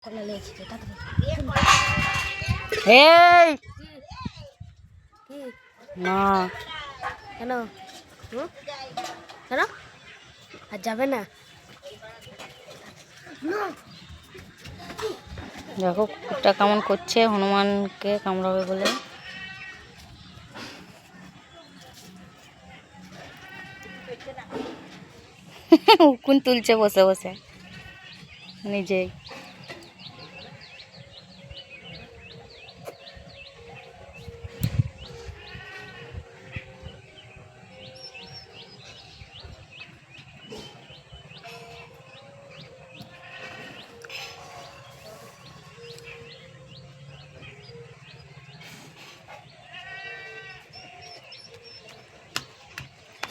এই না কেন কেন আর যাবে না? দেখো কুকুরটা কেমন করছে হনুমানকে কামড়াবে বলে। উকুন তুলছে বসে বসে নিজেই।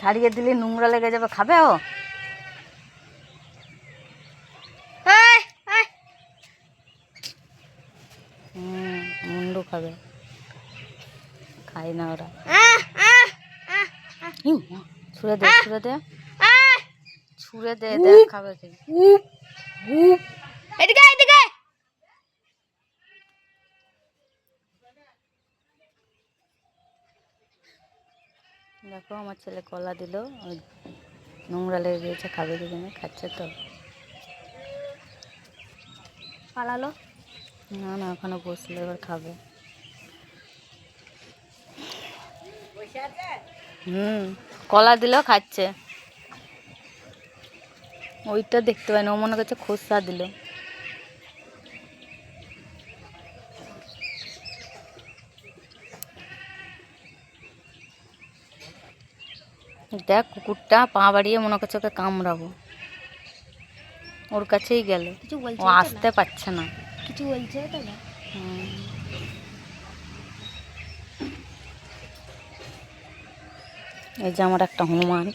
ছাড়িয়ে দিলে নোংরা লেগে যাবে, খাবে ও? মুন্ডু খাবে, খাই না ওরা। ছুঁড়ে দে ছুঁড়ে দে ছুঁড়ে দে, দেখ খাবে কি। এদিকে এদিকে দেখো আমার ছেলে কলা দিল, নোংরা লেগে গিয়েছে, খাবে কি জানে, খাচ্ছে তো। পালালো না না ওখানে বসলে এবার খাবে। কলা দিল খাচ্ছে। ওইটা দেখতে পাই না, ও মনে করছে খোসা দিল। দেখ কুকুরটা পা বাড়িয়ে মনে করছে ওকে কামড়াবো, ওর কাছেই গেল, কিছু বলছে ও আসতে পারছে না। কিছু বলছে তো না। এই যে আমার একটা হনুমান,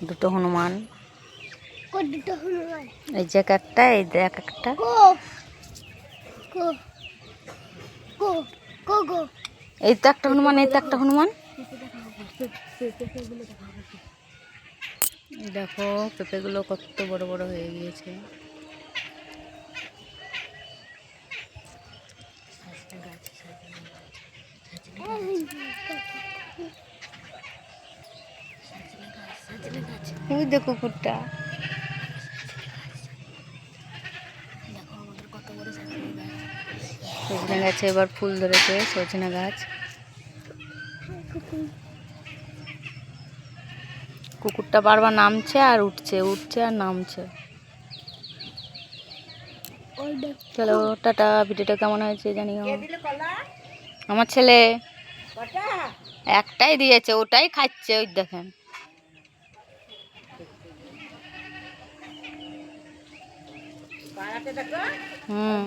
দুটো হনুমান, দুটো হনুমান, এই যে একটা, এই দেখ একটা। এই তো একটা হনুমান, এই তো একটা হনুমান। দেখো পেঁপেগুলো কত বড় বড় হয়ে গিয়েছে। ওই দেখো কুকুরটা, সজনে গাছে এবার ফুল ধরেছে, সজনে গাছ। কুকুরটা বারবার নামছে আর উঠছে, উঠছে আর নামছে। চলো টাটা, ভিডিওটা কেমন হয়েছে জানিও। আমার ছেলে একটাই দিয়েছে, ওটাই খাচ্ছে, ওই দেখেন। হুম